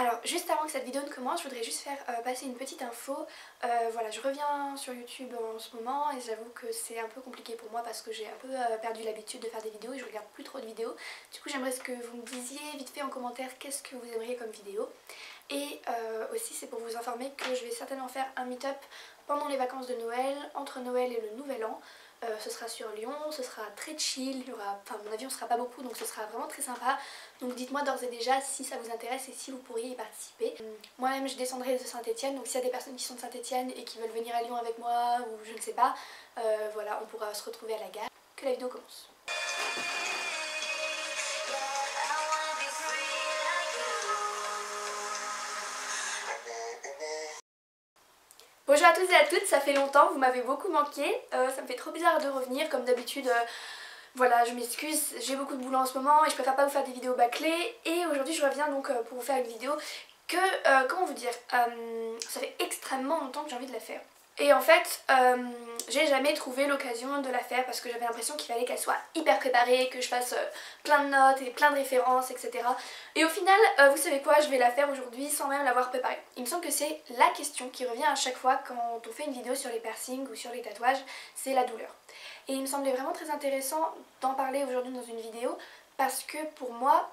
Alors juste avant que cette vidéo ne commence, je voudrais juste faire passer une petite info. Voilà, je reviens sur YouTube en ce moment et j'avoue que c'est un peu compliqué pour moi parce que j'ai un peu perdu l'habitude de faire des vidéos et je regarde plus trop de vidéos. Du coup j'aimerais que vous me disiez vite fait en commentaire qu'est-ce que vous aimeriez comme vidéo. Et aussi c'est pour vous informer que je vais certainement faire un meet-up pendant les vacances de Noël, entre Noël et le Nouvel An. Ce sera sur Lyon, ce sera très chill, il y aura, enfin à mon avis on sera pas beaucoup donc ce sera vraiment très sympa. Donc dites-moi d'ores et déjà si ça vous intéresse et si vous pourriez y participer. Moi-même je descendrai de Saint-Etienne, donc s'il y a des personnes qui sont de Saint-Etienne et qui veulent venir à Lyon avec moi ou je ne sais pas, voilà, on pourra se retrouver à la gare. Que la vidéo commence. Bonjour à tous et à toutes, ça fait longtemps, vous m'avez beaucoup manqué, ça me fait trop bizarre de revenir comme d'habitude. Voilà, je m'excuse, j'ai beaucoup de boulot en ce moment et je préfère pas vous faire des vidéos bâclées. Et aujourd'hui je reviens donc pour vous faire une vidéo que, comment vous dire, ça fait extrêmement longtemps que j'ai envie de la faire. Et en fait, j'ai jamais trouvé l'occasion de la faire parce que j'avais l'impression qu'il fallait qu'elle soit hyper préparée, que je fasse plein de notes et plein de références, etc. Et au final, vous savez quoi, je vais la faire aujourd'hui sans même l'avoir préparée. Il me semble que c'est la question qui revient à chaque fois quand on fait une vidéo sur les piercings ou sur les tatouages, c'est la douleur. Et il me semblait vraiment très intéressant d'en parler aujourd'hui dans une vidéo parce que pour moi,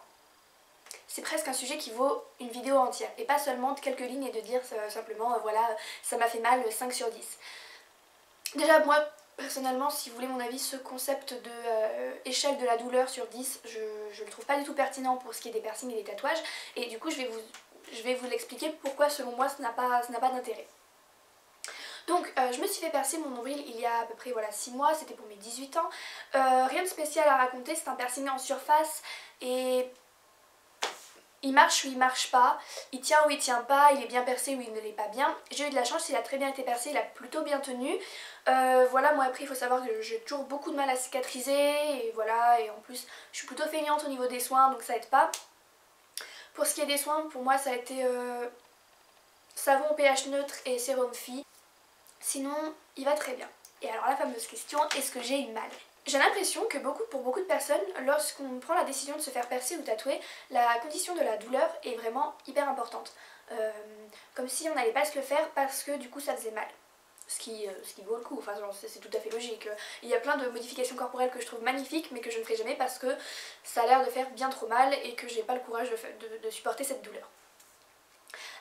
c'est presque un sujet qui vaut une vidéo entière et pas seulement de quelques lignes et de dire simplement voilà ça m'a fait mal 5 sur 10. Déjà moi personnellement si vous voulez mon avis, ce concept de échelle de la douleur sur 10 je le trouve pas du tout pertinent pour ce qui est des piercings et des tatouages et du coup je vais vous l'expliquer pourquoi selon moi ça n'a pas d'intérêt. Donc je me suis fait percer mon nombril il y a à peu près voilà, 6 mois, c'était pour mes 18 ans. Rien de spécial à raconter, c'est un piercing en surface et il marche ou il marche pas, il tient ou il tient pas, il est bien percé ou il ne l'est pas bien. J'ai eu de la chance, il a très bien été percé, il a plutôt bien tenu. Voilà, moi après il faut savoir que j'ai toujours beaucoup de mal à cicatriser et voilà, et en plus je suis plutôt feignante au niveau des soins donc ça aide pas. Pour ce qui est des soins, pour moi ça a été savon au pH neutre et sérum Phi. Sinon, il va très bien. Et alors la fameuse question, est-ce que j'ai eu mal ? J'ai l'impression que pour beaucoup de personnes, lorsqu'on prend la décision de se faire percer ou tatouer, la condition de la douleur est vraiment hyper importante. Comme si on n'allait pas se le faire parce que du coup ça faisait mal. Ce qui vaut le coup, enfin c'est tout à fait logique. Il y a plein de modifications corporelles que je trouve magnifiques mais que je ne ferai jamais parce que ça a l'air de faire bien trop mal et que j'ai pas le courage de supporter cette douleur.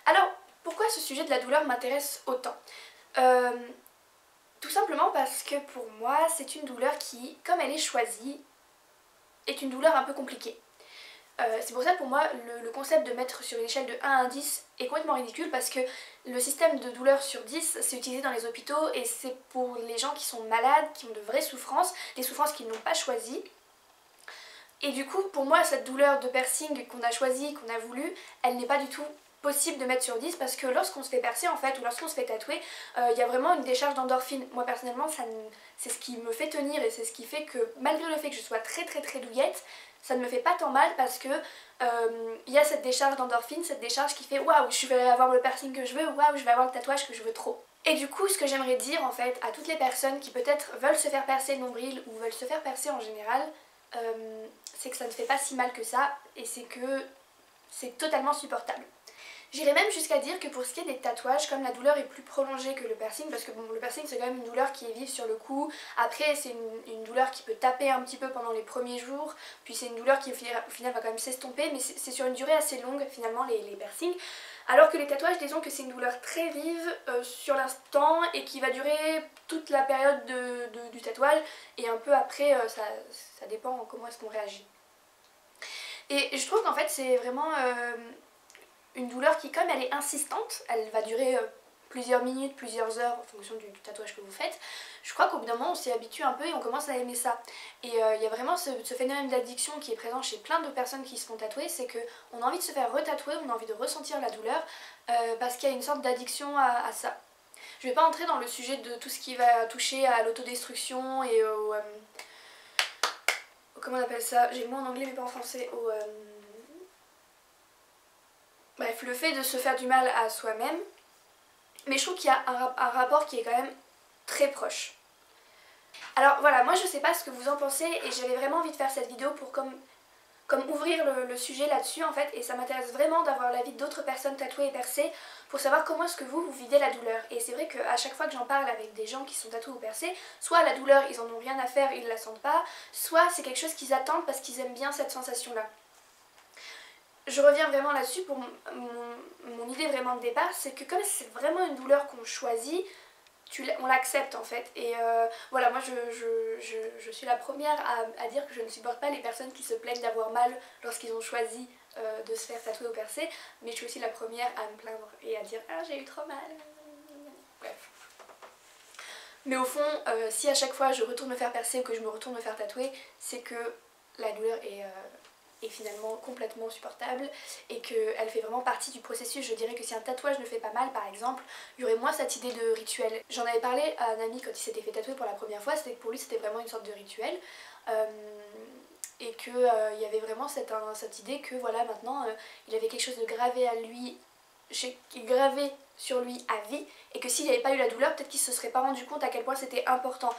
Alors, pourquoi ce sujet de la douleur m'intéresse autant ? Tout simplement parce que pour moi c'est une douleur qui, comme elle est choisie, est une douleur un peu compliquée. C'est pour ça que pour moi le concept de mettre sur une échelle de 1 à 10 est complètement ridicule parce que le système de douleur sur 10 c'est utilisé dans les hôpitaux et c'est pour les gens qui sont malades, qui ont de vraies souffrances, des souffrances qu'ils n'ont pas choisies. Et du coup pour moi cette douleur de piercing qu'on a choisie, qu'on a voulu, elle n'est pas du tout possible de mettre sur 10 parce que lorsqu'on se fait percer en fait ou lorsqu'on se fait tatouer, il y a vraiment une décharge d'endorphine. Moi personnellement c'est ce qui me fait tenir et c'est ce qui fait que malgré le fait que je sois très douillette, ça ne me fait pas tant mal parce que il y a cette décharge d'endorphine, cette décharge qui fait waouh je vais avoir le piercing que je veux, waouh je vais avoir le tatouage que je veux trop. Et du coup ce que j'aimerais dire en fait à toutes les personnes qui peut-être veulent se faire percer le nombril ou veulent se faire percer en général, c'est que ça ne fait pas si mal que ça et c'est que c'est totalement supportable. J'irais même jusqu'à dire que pour ce qui est des tatouages, comme la douleur est plus prolongée que le piercing, parce que bon, le piercing c'est quand même une douleur qui est vive sur le coup, après c'est une douleur qui peut taper un petit peu pendant les premiers jours, puis c'est une douleur qui au final va quand même s'estomper, mais c'est sur une durée assez longue finalement les piercings, alors que les tatouages disons que c'est une douleur très vive sur l'instant et qui va durer toute la période du tatouage, et un peu après ça dépend comment est-ce qu'on réagit. Et je trouve qu'en fait c'est vraiment une douleur qui, comme elle est insistante, elle va durer plusieurs minutes, plusieurs heures en fonction du tatouage que vous faites, je crois qu'au bout d'un moment on s'y habitue un peu et on commence à aimer ça. Et il y a vraiment ce phénomène d'addiction qui est présent chez plein de personnes qui se font tatouer, c'est qu'on a envie de se faire retatouer, on a envie de ressentir la douleur parce qu'il y a une sorte d'addiction à ça. Je vais pas entrer dans le sujet de tout ce qui va toucher à l'autodestruction et au... comment on appelle ça? J'ai le mot en anglais mais pas en français. Bref, le fait de se faire du mal à soi-même, mais je trouve qu'il y a un rapport qui est quand même très proche. Alors voilà, moi je sais pas ce que vous en pensez et j'avais vraiment envie de faire cette vidéo pour comme comme ouvrir le sujet là-dessus en fait, et ça m'intéresse vraiment d'avoir l'avis d'autres personnes tatouées et percées pour savoir comment est-ce que vous vivez la douleur. Et c'est vrai qu'à chaque fois que j'en parle avec des gens qui sont tatoués ou percés, soit la douleur ils en ont rien à faire, ils la sentent pas, soit c'est quelque chose qu'ils attendent parce qu'ils aiment bien cette sensation là. Je reviens vraiment là-dessus pour mon idée vraiment de départ, c'est que comme c'est vraiment une douleur qu'on choisit, on l'accepte en fait. Et voilà, moi je suis la première à dire que je ne supporte pas les personnes qui se plaignent d'avoir mal lorsqu'ils ont choisi de se faire tatouer ou percer, mais je suis aussi la première à me plaindre et à dire ah j'ai eu trop mal. Bref. Mais au fond, si à chaque fois je retourne me faire percer ou que je me retourne me faire tatouer, c'est que la douleur est finalement complètement supportable et qu'elle fait vraiment partie du processus. Je dirais que si un tatouage ne fait pas mal par exemple, il y aurait moins cette idée de rituel. J'en avais parlé à un ami quand il s'était fait tatouer pour la première fois, c'était que pour lui c'était vraiment une sorte de rituel. Et qu'il y avait vraiment cette idée que voilà maintenant il avait quelque chose de gravé à lui, gravé sur lui à vie, et que s'il n'y avait pas eu la douleur, peut-être qu'il se serait pas rendu compte à quel point c'était important.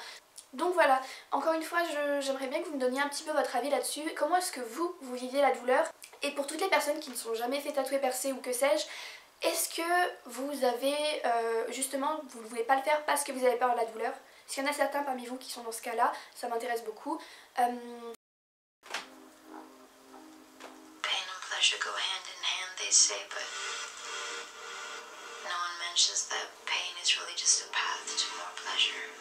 Donc voilà, encore une fois, j'aimerais bien que vous me donniez un petit peu votre avis là-dessus. Comment est-ce que vous viviez la douleur? Et pour toutes les personnes qui ne sont jamais fait tatouer, percer ou que sais-je, est-ce que vous avez, justement, vous ne voulez pas le faire parce que vous avez peur de la douleur? S'il y en a certains parmi vous qui sont dans ce cas-là, ça m'intéresse beaucoup. Pain and pleasure go hand in hand, they say, but no one mentions that pain is really just a path to more pleasure.